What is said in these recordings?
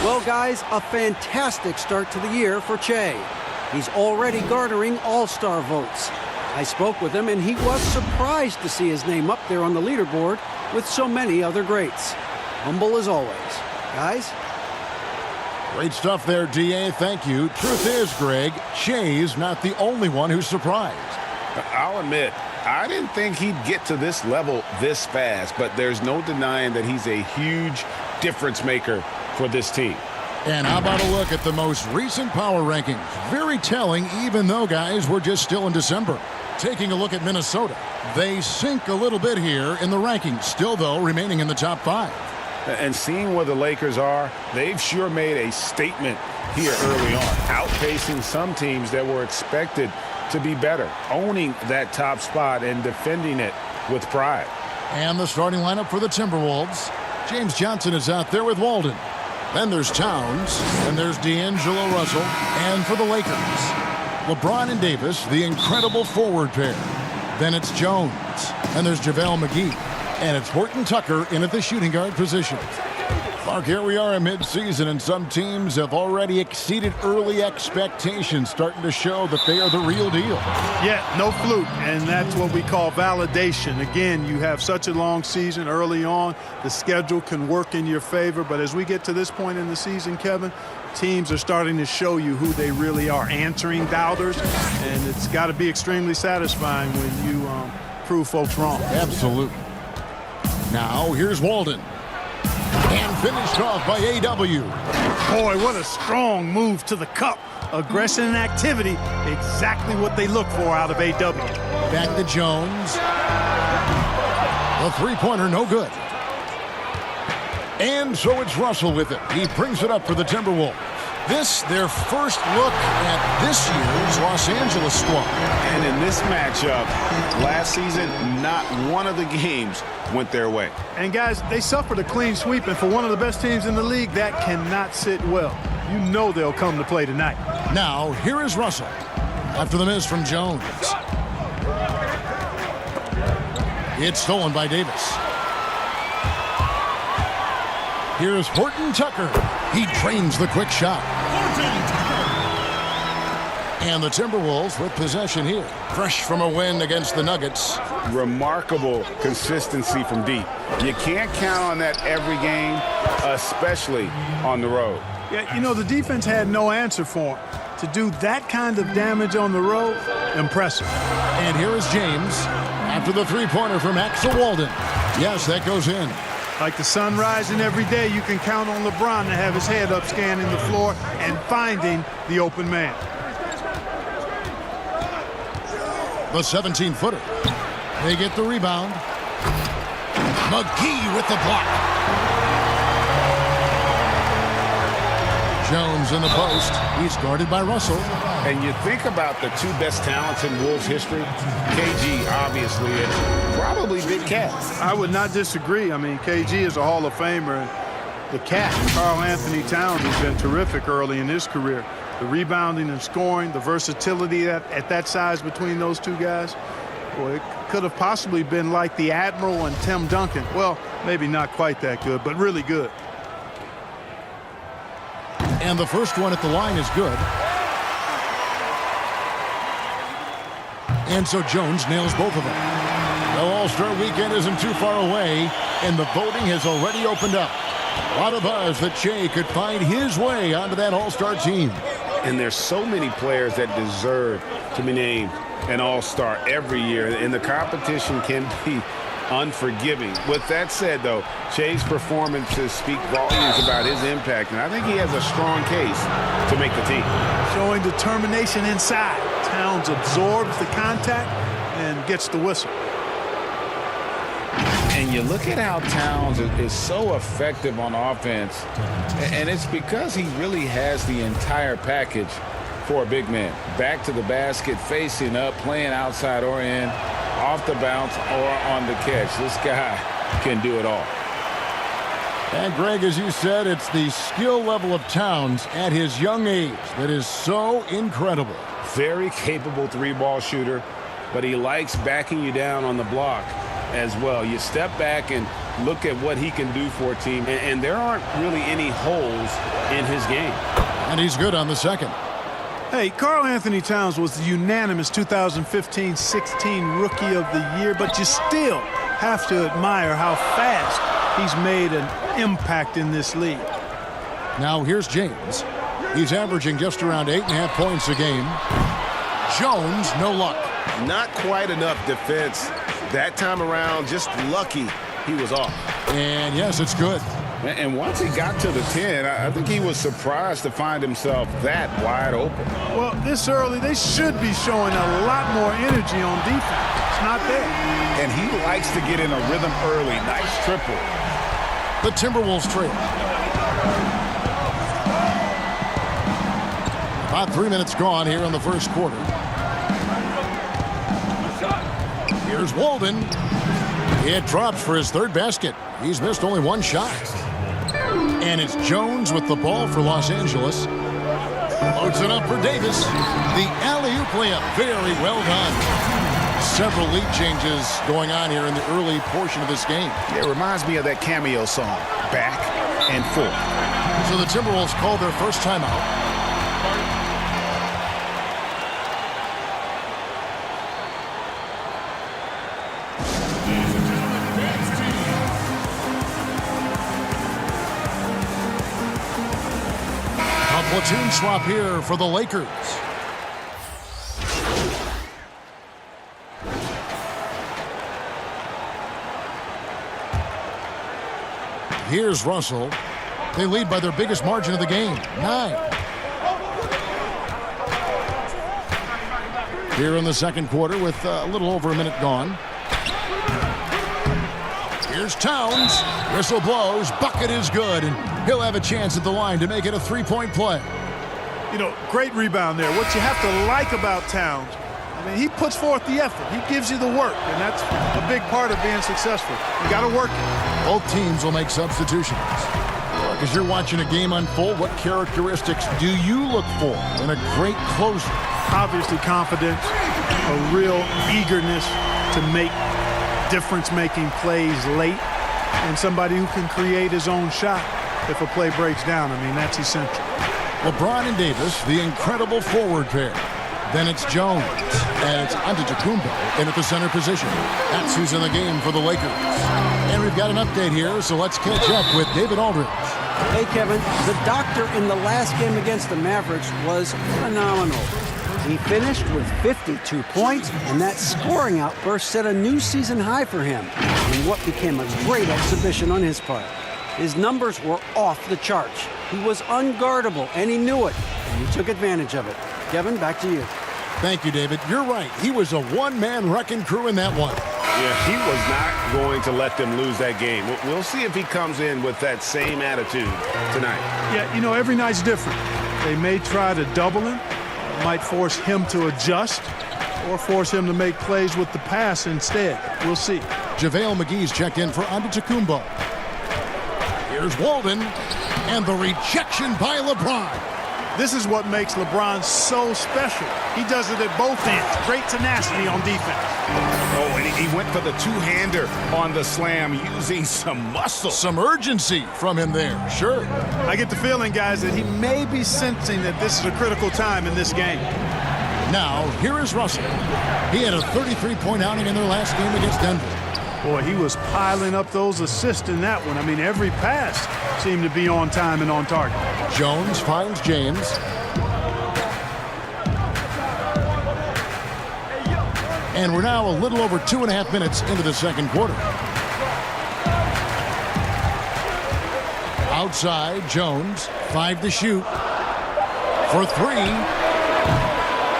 Well, guys, a fantastic start to the year for Che. He's already garnering all-star votes. I spoke with him, and he was surprised to see his name up there on the leaderboard with so many other greats. Humble as always. Guys? Great stuff there, D.A. Thank you. Truth is, Greg, Che's not the only one who's surprised. I'll admit, I didn't think he'd get to this level this fast, but there's no denying that he's a huge difference maker for this team. And how about a look at the most recent power rankings? Very telling, even though, guys, we're just still in December. Taking a look at Minnesota. They sink a little bit here in the rankings, still, though, remaining in the top 5. And seeing where the Lakers are, they've sure made a statement here early on, outpacing some teams that were expected to be better, owning that top spot and defending it with pride. And the starting lineup for the Timberwolves. James Johnson is out there with Walden. Then there's Towns, and there's D'Angelo Russell, and for the Lakers, LeBron and Davis, the incredible forward pair. Then it's Jones, and there's JaVale McGee, and it's Horton Tucker in at the shooting guard position. Mark, here we are in midseason, and some teams have already exceeded early expectations, starting to show that they are the real deal. Yeah, no fluke, and that's what we call validation. Again, you have such a long season early on. The schedule can work in your favor, but as we get to this point in the season, Kevin, teams are starting to show you who they really are, answering doubters, and it's got to be extremely satisfying when you prove folks wrong. Absolutely. Now, here's Walden. And finished off by A.W. Boy, what a strong move to the cup. Aggression and activity, exactly what they look for out of A.W. Back to Jones. The three-pointer, no good. And so it's Russell with it. He brings it up for the Timberwolves. This, their first look at this year's Los Angeles squad. And in this matchup, last season, not one of the games went their way. And guys, they suffered a clean sweep, and for one of the best teams in the league, that cannot sit well. You know they'll come to play tonight. Now, here is Russell. After the miss from Jones. It's stolen by Davis. Here's Horton Tucker. He drains the quick shot. And the Timberwolves with possession here. Fresh from a win against the Nuggets. Remarkable consistency from deep. You can't count on that every game, especially on the road. Yeah, you know, the defense had no answer for him. To do that kind of damage on the road, impressive. And here is James after the three-pointer from Axel Walden. Yes, that goes in. Like the sun rising every day, you can count on LeBron to have his head up scanning the floor and finding the open man. The 17-footer. They get the rebound. McGee with the block. Jones in the post. He's guarded by Russell. And you think about the two best talents in Wolves history. KG, obviously, it's probably Big Cat. I would not disagree. I mean, KG is a Hall of Famer. And the Cat, Karl Anthony Towns, has been terrific early in his career. The rebounding and scoring, the versatility at that size between those two guys, boy, it could have possibly been like the Admiral and Tim Duncan. Well, maybe not quite that good, but really good. And the first one at the line is good. And so Jones nails both of them. The All-Star weekend isn't too far away, and the voting has already opened up. A lot of buzz that Che could find his way onto that All-Star team. And there's so many players that deserve to be named an All-Star every year, and the competition can be unforgiving. With that said, though, Che's performances speak volumes about his impact, and I think he has a strong case to make the team. Showing determination inside. Towns absorbs the contact and gets the whistle. And you look at how Towns is so effective on offense, and it's because he really has the entire package for a big man. Back to the basket, facing up, playing outside or in, off the bounce or on the catch. This guy can do it all. And Greg, as you said, it's the skill level of Towns at his young age that is so incredible. Very capable three-ball shooter, but he likes backing you down on the block as well. You step back and look at what he can do for a team, and there aren't really any holes in his game. And he's good on the second. Hey, Karl Anthony Towns was the unanimous 2015-16 Rookie of the Year, but you still have to admire how fast he's made an impact in this league. Now here's James. He's averaging just around 8.5 points a game. Jones, no luck. Not quite enough defense that time around. Just lucky he was off. And yes, it's good. And once he got to the 10, I think he was surprised to find himself that wide open. Well, this early, they should be showing a lot more energy on defense. It's not there. And he likes to get in a rhythm early. Nice triple. The Timberwolves trail. About 3 minutes gone here in the first quarter. Here's Walden. It drops for his third basket. He's missed only one shot. And it's Jones with the ball for Los Angeles. Loads it up for Davis. The alley-oop layup. Very well done. Several lead changes going on here in the early portion of this game. It reminds me of that cameo song, Back and Forth. So the Timberwolves call their first timeout. Platoon swap here for the Lakers. Here's Russell. They lead by their biggest margin of the game, 9. Here in the second quarter with a little over a minute gone. Here's Towns. Whistle blows. Bucket is good. And he'll have a chance at the line to make it a three-point play. You know, great rebound there. What you have to like about Towns, I mean, he puts forth the effort. He gives you the work, and that's a big part of being successful. You got to work it. Both teams will make substitutions. As you're watching a game unfold, what characteristics do you look for in a great closer? Obviously confidence, a real eagerness to make difference-making plays late, and somebody who can create his own shot if a play breaks down. I mean, that's essential. LeBron and Davis, the incredible forward pair. Then it's Jones, and it's Antetokounmpo in at the center position. That's who's in the game for the Lakers. And we've got an update here, so let's catch up with David Aldridge. Hey, Kevin, the doctor in the last game against the Mavericks was phenomenal. He finished with 52 points, and that scoring outburst set a new season high for him in what became a great exhibition on his part. His numbers were off the charts. He was unguardable, and he knew it, and he took advantage of it. Kevin, back to you. Thank you, David. You're right. He was a one-man wrecking crew in that one. Yeah, he was not going to let them lose that game. We'll see if he comes in with that same attitude tonight. Yeah, you know, every night's different. They may try to double him, might force him to adjust, or force him to make plays with the pass instead. We'll see. JaVale McGee's checked in for Antetokounmpo. Here's Walden, and the rejection by LeBron. This is what makes LeBron so special. He does it at both ends. Great tenacity on defense. Oh, and he went for the two-hander on the slam using some muscle. Some urgency from him there, sure. I get the feeling, guys, that he may be sensing that this is a critical time in this game. Now, here is Russell. He had a 33-point outing in their last game against Denver. Boy, he was piling up those assists in that one. I mean, every pass seemed to be on time and on target. Jones finds James. And we're now a little over 2.5 minutes into the second quarter. Outside, Jones, 5 to shoot. For 3.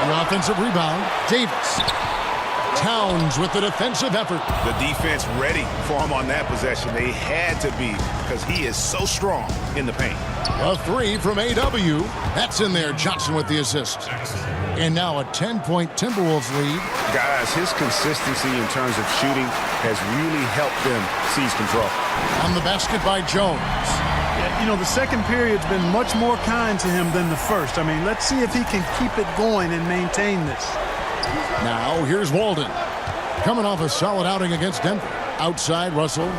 The offensive rebound, Davis. Towns with the defensive effort. The defense ready for him on that possession. They had to be because he is so strong in the paint. A 3 from A.W. That's in there. Johnson with the assist. And now a 10-point Timberwolves lead. Guys, his consistency in terms of shooting has really helped them seize control. On the basket by Jones. Yeah, you know, the second period's been much more kind to him than the first. I mean, let's see if he can keep it going and maintain this. Now, here's Walden. Coming off a solid outing against Denver. Outside, Russell.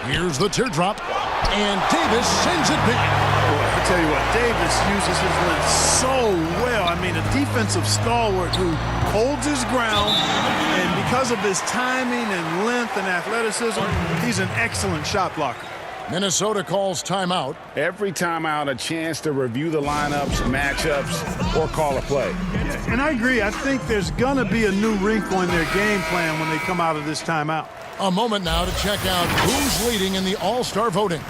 Here's the teardrop, and Davis sends it back. I tell you what, Davis uses his length so well. I mean, a defensive stalwart who holds his ground, and because of his timing and length and athleticism, he's an excellent shot blocker. Minnesota calls timeout. Every timeout, a chance to review the lineups, matchups, or call a play. And I agree. I think there's going to be a new wrinkle in their game plan when they come out of this timeout. A moment now to check out who's leading in the All-Star voting.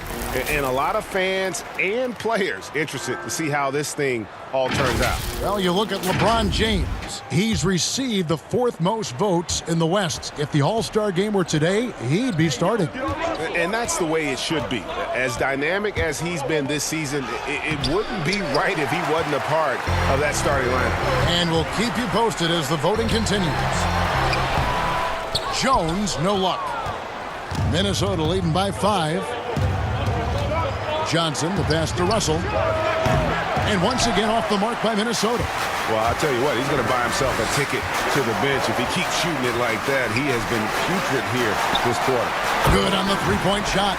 And a lot of fans and players interested to see how this thing all turns out. Well, you look at LeBron James. He's received the 4th most votes in the West. If the All-Star game were today, he'd be starting. And that's the way it should be. As dynamic as he's been this season, it wouldn't be right if he wasn't a part of that starting lineup. And we'll keep you posted as the voting continues. Jones, no luck. Minnesota leading by 5. Johnson, the pass to Russell. And once again off the mark by Minnesota. Well, I'll tell you what, he's going to buy himself a ticket to the bench. If he keeps shooting it like that, he has been putrid here this quarter. Good on the three-point shot.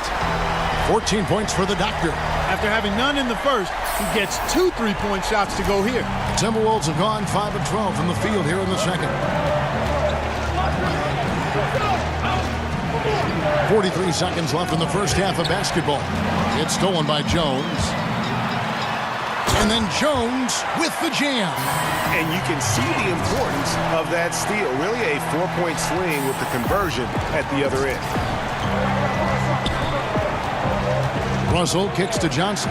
14 points for the Doctor. After having none in the first, he gets 2 3-point shots to go here. Timberwolves have gone 5 of 12 from the field here in the second. 43 seconds left in the first half of basketball. It's stolen by Jones. And then Jones with the jam. And you can see the importance of that steal. Really a 4-point swing with the conversion at the other end. Russell kicks to Johnson.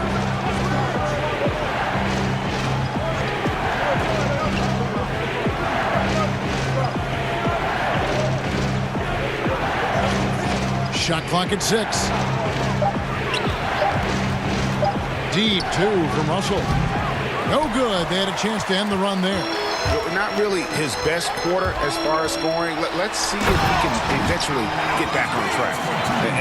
Shot clock at 6. Deep 2 from Russell. No good. They had a chance to end the run there. Not really his best quarter as far as scoring. Let's see if he can eventually get back on track.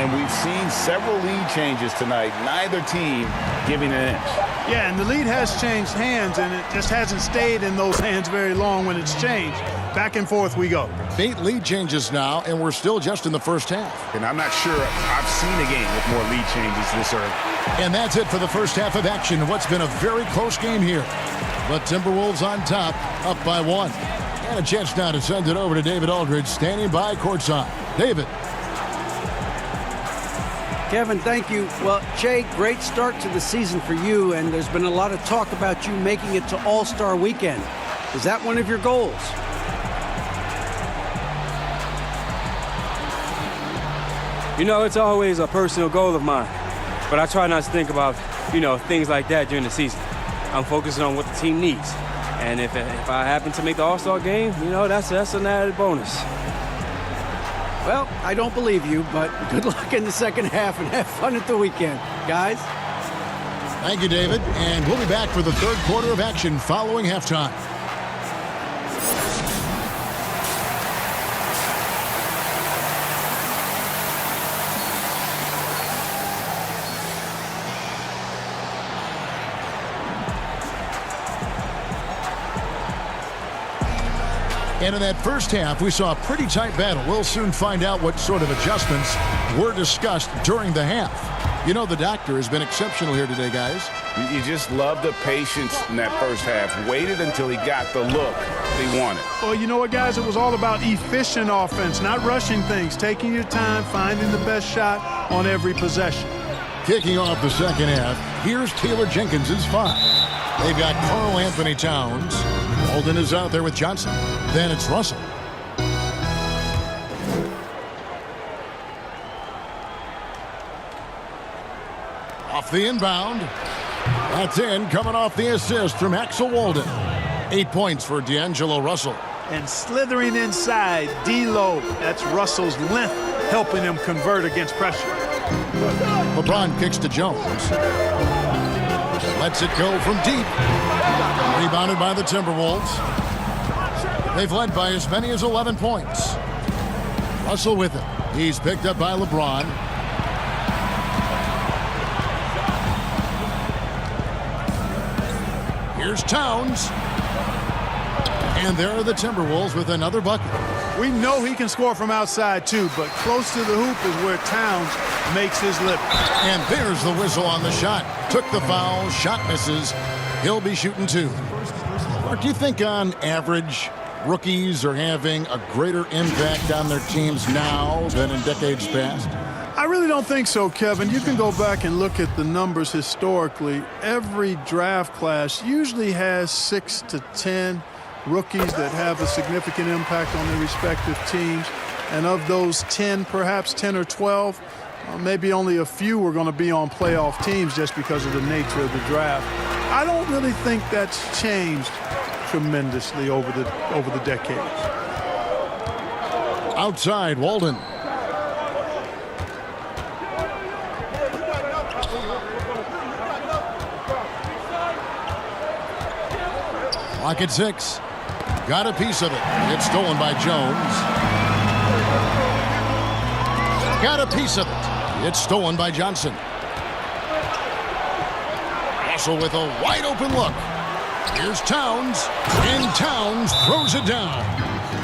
And we've seen several lead changes tonight. Neither team giving an inch. Yeah, and the lead has changed hands, and it just hasn't stayed in those hands very long when it's changed. Back and forth we go. 8 lead changes now, and we're still just in the first half. And I'm not sure I've seen a game with more lead changes this early. And that's it for the first half of action in what's been a very close game here. The Timberwolves on top, up by 1. And a chance now to send it over to David Aldridge, standing by courtside. David. Kevin, thank you. Well, Jay, great start to the season for you, and there's been a lot of talk about you making it to All-Star Weekend. Is that one of your goals? You know, it's always a personal goal of mine, but I try not to think about, things like that during the season. I'm focusing on what the team needs, and if I happen to make the All-Star game, that's an added bonus. Well, I don't believe you, but good luck in the second half and have fun at the weekend, guys. Thank you, David. And we'll be back for the third quarter of action following halftime. And in that first half, we saw a pretty tight battle. We'll soon find out what sort of adjustments were discussed during the half. The Doctor has been exceptional here today, guys. You just love the patience in that first half. Waited until he got the look he wanted. Well, you know what, guys? It was all about efficient offense, not rushing things, taking your time, finding the best shot on every possession. Kicking off the second half, here's Taylor Jenkins' 5. They've got Karl Anthony Towns. Walden is out there with Johnson. Then it's Russell. Off the inbound. That's in, coming off the assist from Axel Walden. 8 points for D'Angelo Russell. And slithering inside, D-Lo. That's Russell's length helping him convert against pressure. LeBron kicks to Jones. Lets it go from deep. Rebounded by the Timberwolves. They've led by as many as 11 points. Russell with it. He's picked up by LeBron. Here's Towns. And there are the Timberwolves with another bucket. We know he can score from outside too, but close to the hoop is where Towns makes his living. And there's the whistle on the shot. Took the foul, shot misses. He'll be shooting 2. Mark, do you think on average rookies are having a greater impact on their teams now than in decades past? I really don't think so, Kevin. You can go back and look at the numbers historically. Every draft class usually has 6 to 10 rookies that have a significant impact on their respective teams. And of those 10, perhaps 10 or 12, maybe only a few are going to be on playoff teams just because of the nature of the draft. I don't really think that's changed tremendously over the decades. Outside, Walden. Clock at 6. Got a piece of it. It's stolen by Jones. Got a piece of it. It's stolen by Johnson. Russell with a wide open look. Here's Towns. And Towns throws it down.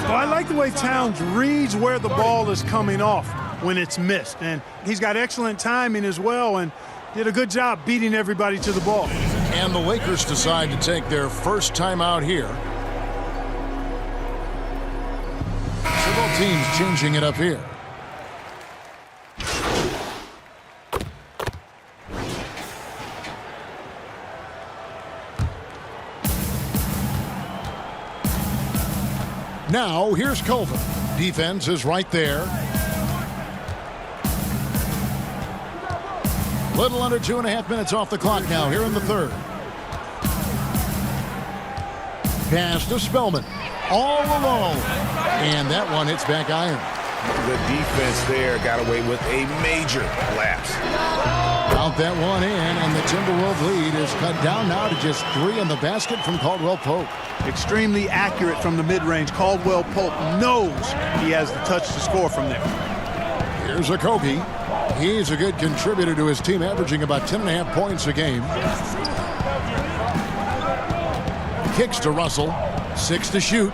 Well, I like the way Towns reads where the ball is coming off when it's missed. And he's got excellent timing as well and did a good job beating everybody to the ball. And the Lakers decide to take their first time out here. Several teams changing it up here. Now, here's Culver. Defense is right there. Little under 2.5 minutes off the clock now here in the third. Pass to Spellman. All alone. And that one hits back iron. The defense there got away with a major lapse. Count that one in, and the Timberwolves lead is cut down now to just 3 in the basket from Caldwell Pope. Extremely accurate from the mid-range. Caldwell Pope knows he has the touch to score from there. Here's Okogie. He's a good contributor to his team, averaging about 10.5 points a game. Kicks to Russell. 6 to shoot.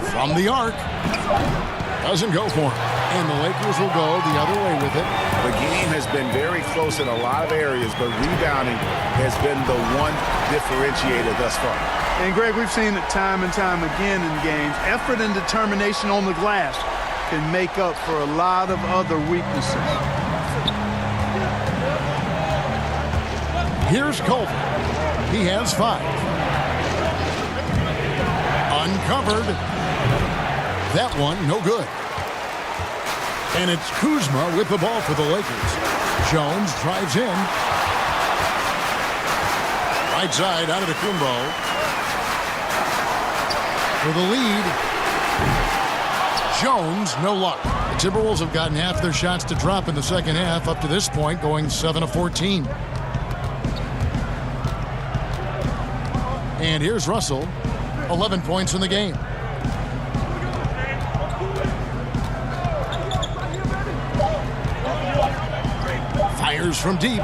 From the arc. Doesn't go for him. And the Lakers will go the other way with it. The game has been very close in a lot of areas, but rebounding has been the one differentiator thus far. And, Greg, we've seen it time and time again in games. Effort and determination on the glass can make up for a lot of other weaknesses. Here's Culver. He has 5. Uncovered. That one, no good. And it's Kuzma with the ball for the Lakers. Jones drives in. Right side out of the Kumbo. For the lead. Jones, no luck. The Timberwolves have gotten half their shots to drop in the second half up to this point, going 7 of 14. And here's Russell. 11 points in the game. Fires from deep.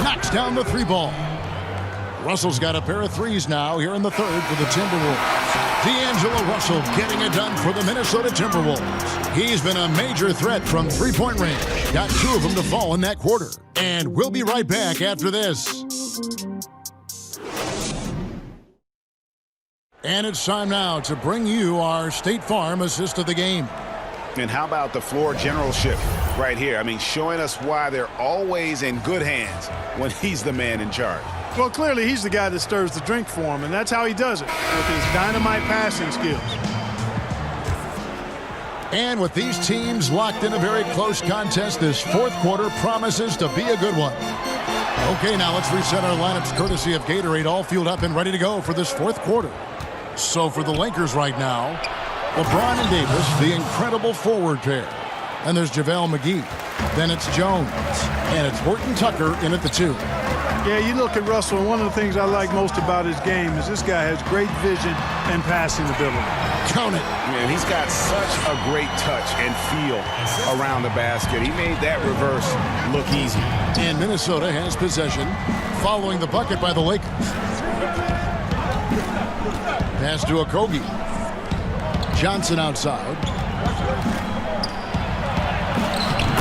Knocks down the 3 ball. Russell's got a pair of threes now here in the third for the Timberwolves. D'Angelo Russell getting it done for the Minnesota Timberwolves. He's been a major threat from 3-point range. Got 2 of them to fall in that quarter. And we'll be right back after this. And it's time now to bring you our State Farm assist of the game. And how about the floor generalship right here? I mean, showing us why they're always in good hands when he's the man in charge. Well, clearly he's the guy that stirs the drink for him, and that's how he does it, with his dynamite passing skills. And with these teams locked in a very close contest, this fourth quarter promises to be a good one. Okay, now let's reset our lineups courtesy of Gatorade, all fueled up and ready to go for this fourth quarter. So for the Lakers right now, LeBron and Davis, the incredible forward pair. And there's JaVale McGee. Then it's Jones. And it's Horton Tucker in at the 2. Yeah, you look at Russell, and one of the things I like most about his game is this guy has great vision and passing ability. Count it. Man, he's got such a great touch and feel around the basket. He made that reverse look easy. And Minnesota has possession following the bucket by the Lakers. Pass to Okogie. Johnson outside.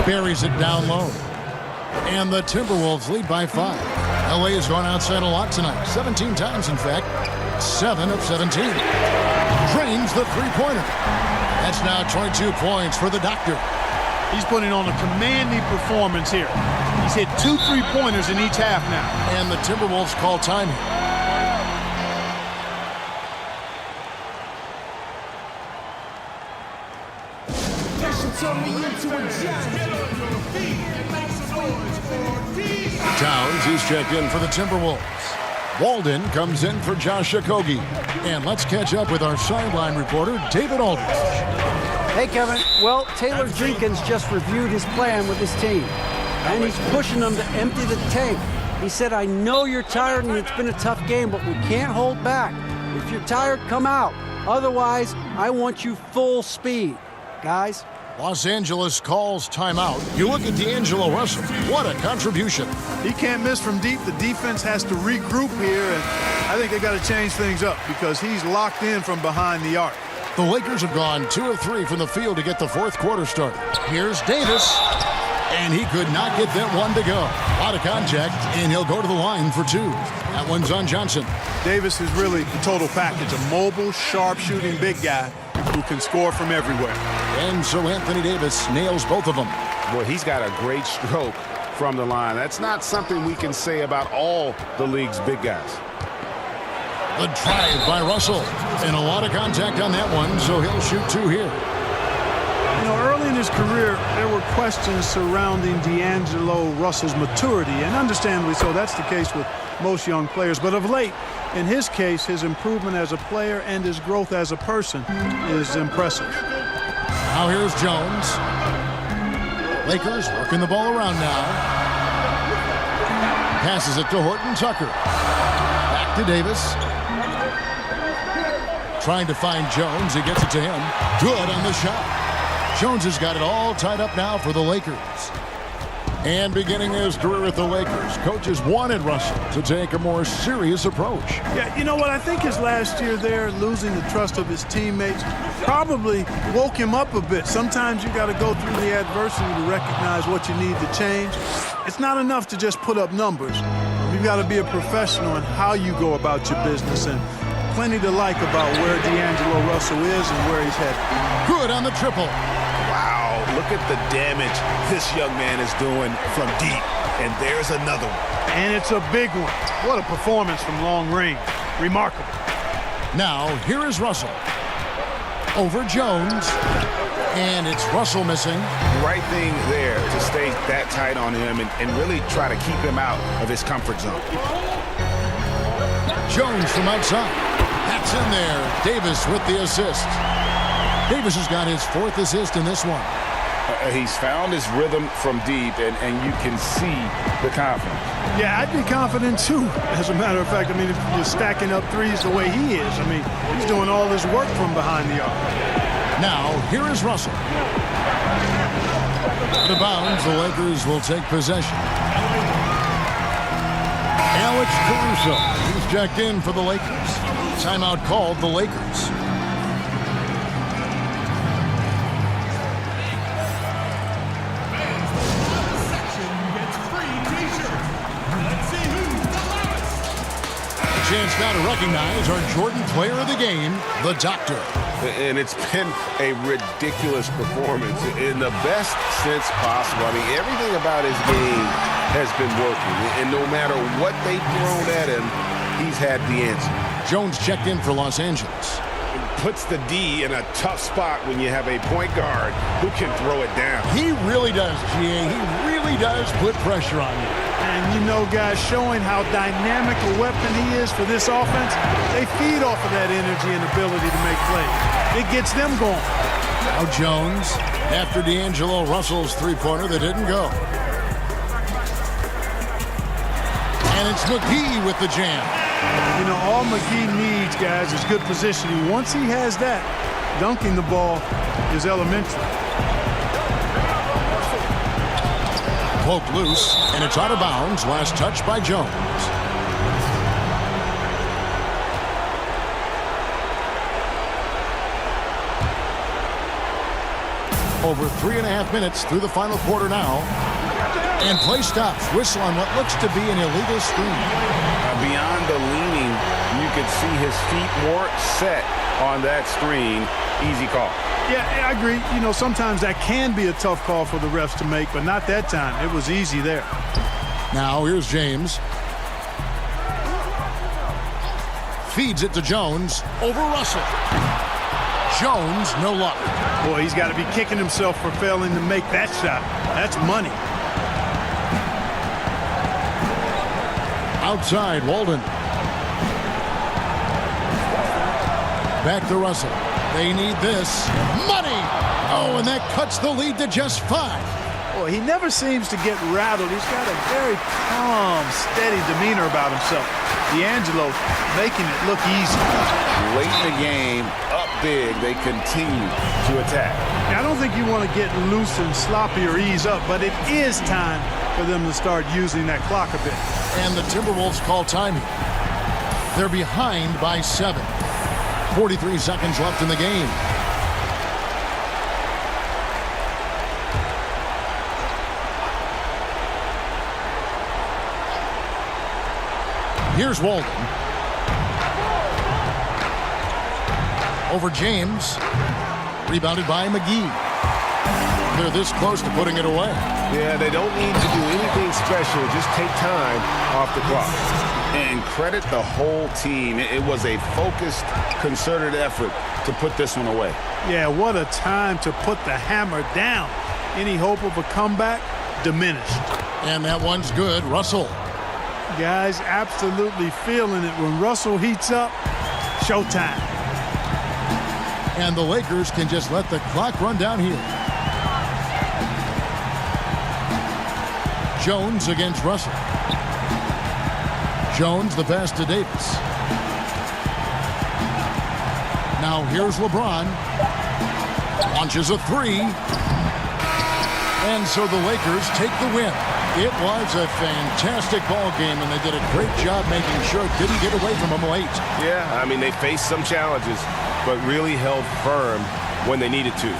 Buries it down low. And the Timberwolves lead by 5. LA has gone outside a lot tonight. 17 times, in fact. 7 of 17. Drains the three-pointer. That's now 22 points for the Doctor. He's putting on a commanding performance here. He's hit 2 3-pointers in each half now. And the Timberwolves call time here. Towns is checked in for the Timberwolves. Walden comes in for Josh Okogie. And let's catch up with our sideline reporter, David Aldridge. Hey, Kevin. Well, Taylor Jenkins just reviewed his plan with his team, and he's pushing them to empty the tank. He said, I know you're tired and it's been a tough game, but we can't hold back. If you're tired, come out. Otherwise, I want you full speed. Guys? Los Angeles calls timeout. You look at D'Angelo Russell. What a contribution. He can't miss from deep. The defense has to regroup here, and I think they got to change things up because he's locked in from behind the arc. The Lakers have gone 2 of 3 from the field to get the fourth quarter started. Here's Davis, and he could not get that one to go. Out of contact, and he'll go to the line for 2. That one's on Johnson. Davis is really the total package, a mobile, sharp-shooting big guy who can score from everywhere. And so Anthony Davis nails both of them. Well, he's got a great stroke from the line. That's not something we can say about all the league's big guys. The drive by Russell. And a lot of contact on that one, so he'll shoot 2 here. You know, early in his career, there were questions surrounding D'Angelo Russell's maturity, and understandably so. That's the case with most young players. But of late, in his case, his improvement as a player and his growth as a person is impressive. Now here's Jones. Lakers working the ball around now. Passes it to Horton Tucker. Back to Davis. Trying to find Jones. He gets it to him. Good on the shot. Jones has got it all tied up now for the Lakers. And beginning his career with the Lakers, coaches wanted Russell to take a more serious approach. Yeah, you know what? I think his last year there, losing the trust of his teammates, probably woke him up a bit. Sometimes you got to go through the adversity to recognize what you need to change. It's not enough to just put up numbers. You've got to be a professional in how you go about your business, and plenty to like about where D'Angelo Russell is and where he's headed. Good on the triple. Wow, look at the damage this young man is doing from deep. And there's another one. And it's a big one. What a performance from long range. Remarkable. Now, here is Russell. Over Jones. And it's Russell missing. Right thing there to stay that tight on him and really try to keep him out of his comfort zone. Jones from outside. That's in there. Davis with the assist. Davis has got his 4th assist in this one. He's found his rhythm from deep, and you can see the confidence. Yeah, I'd be confident too. As a matter of fact, I mean, if you're stacking up threes the way he is, I mean, he's doing all his work from behind the arc. Now, here is Russell. Out of bounds, the Lakers will take possession. Alex Caruso, he's checked in for the Lakers. Timeout called the Lakers. Chance now to recognize our Jordan Player of the Game, the Doctor. And it's been a ridiculous performance in the best sense possible. I mean, everything about his game has been working. And no matter what they've thrown at him, he's had the answer. Jones checked in for Los Angeles. It puts the D in a tough spot when you have a point guard who can throw it down. He really does, GA. He really does put pressure on you. And you know, guys, showing how dynamic a weapon he is for this offense, they feed off of that energy and ability to make plays. It gets them going. Now Jones, after D'Angelo Russell's three-pointer that didn't go. And it's McGee with the jam. You know, all McGee needs, guys, is good positioning. Once he has that, dunking the ball is elementary. Poked loose, and it's out of bounds. Last touch by Jones. Over 3.5 minutes through the final quarter now. And play stops. Whistle on what looks to be an illegal screen. Beyond the leaning, you could see his feet more set on that screen. Easy call. Yeah, I agree. You know, sometimes that can be a tough call for the refs to make, but not that time. It was easy there. Now here's James. Feeds it to Jones. Over Russell. Jones, no luck. Boy, he's got to be kicking himself for failing to make that shot. That's money. Outside, Walden. Back to Russell. They need this. Money! Oh, and that cuts the lead to just 5. Boy, he never seems to get rattled. He's got a very calm, steady demeanor about himself. D'Angelo making it look easy. Late in the game, up big, they continue to attack. Now, I don't think you want to get loose and sloppy or ease up, but it is time for them to start using that clock a bit. And the Timberwolves call time here. They're behind by 7. 43 seconds left in the game. Here's Walden. Over James. Rebounded by McGee. They're this close to putting it away. Yeah, they don't need to do anything special. Just take time off the clock. And credit the whole team. It was a focused, concerted effort to put this one away. Yeah, what a time to put the hammer down. Any hope of a comeback diminished. And that one's good. Russell. Guys absolutely feeling it. When Russell heats up, showtime. And the Lakers can just let the clock run down here. Jones against Russell. Jones, the pass to Davis. Now here's LeBron. Launches a 3. And so the Lakers take the win. It was a fantastic ball game, and they did a great job making sure it didn't get away from them late. Yeah, I mean, they faced some challenges, but really held firm when they needed to.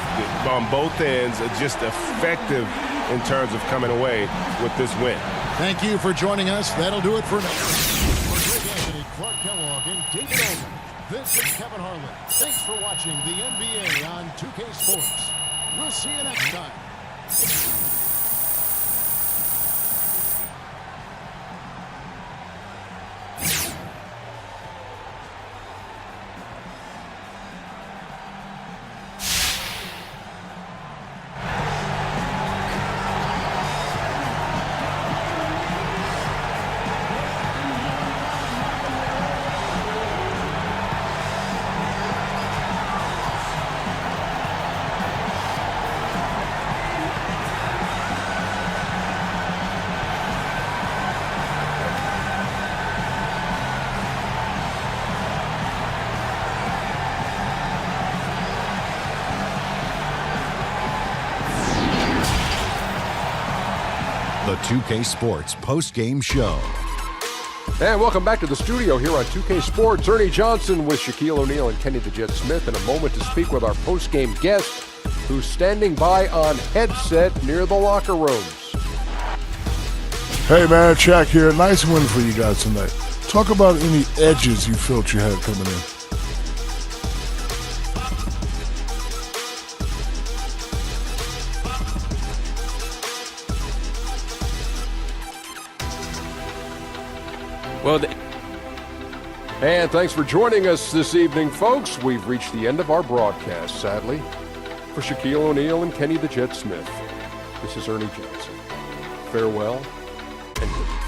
On both ends, just effective in terms of coming away with this win. Thank you for joining us. That'll do it for now. For Greg Anthony, Clark Kellogg, and David Olden, this is Kevin Harlan. Thanks for watching the NBA on 2K Sports. We'll see you next time. The 2K Sports post-game show. And welcome back to the studio here on 2K Sports. Ernie Johnson with Shaquille O'Neal and Kenny the Jet Smith in a moment to speak with our post-game guest who's standing by on headset near the locker rooms. Hey man, Shaq here. Nice win for you guys tonight. Talk about any edges you felt you had coming in. Well, and thanks for joining us this evening, folks. We've reached the end of our broadcast, sadly. For Shaquille O'Neal and Kenny the Jet Smith, this is Ernie Johnson. Farewell and good night.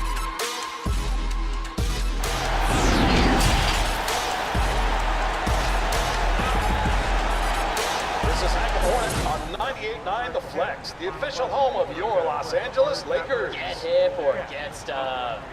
This is Hack and Hornet on 98.9 The Flex, the official home of your Los Angeles Lakers. Get hip or get stuff.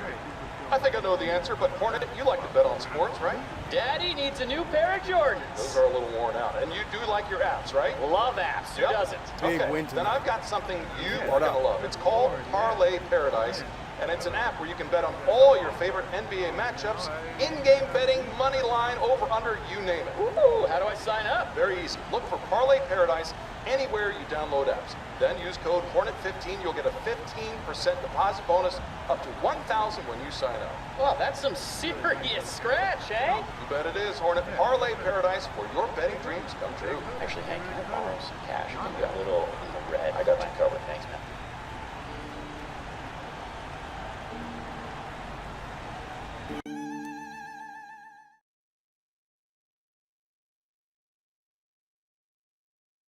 I think I know the answer, but Hornet, you like to bet on sports, right? Daddy needs a new pair of Jordans. Those are a little worn out. And you do like your apps, right? Love apps. Who doesn't? Okay, then I've got something you are going to love. It's called Parlay Paradise, and it's an app where you can bet on all your favorite NBA matchups, in-game betting, money line, over, under, you name it. Ooh, how do I sign up? Very easy. Look for Parlay Paradise anywhere you download apps. Then use code Hornet15. You'll get a 15% deposit bonus up to $1,000 when you sign up. Well, that's some serious scratch, eh? You bet it is, Hornet. Parlay Paradise, where your betting dreams come true. Actually, Hank, can I borrow some cash? You got a little in the red. I got you covered. Thanks, man.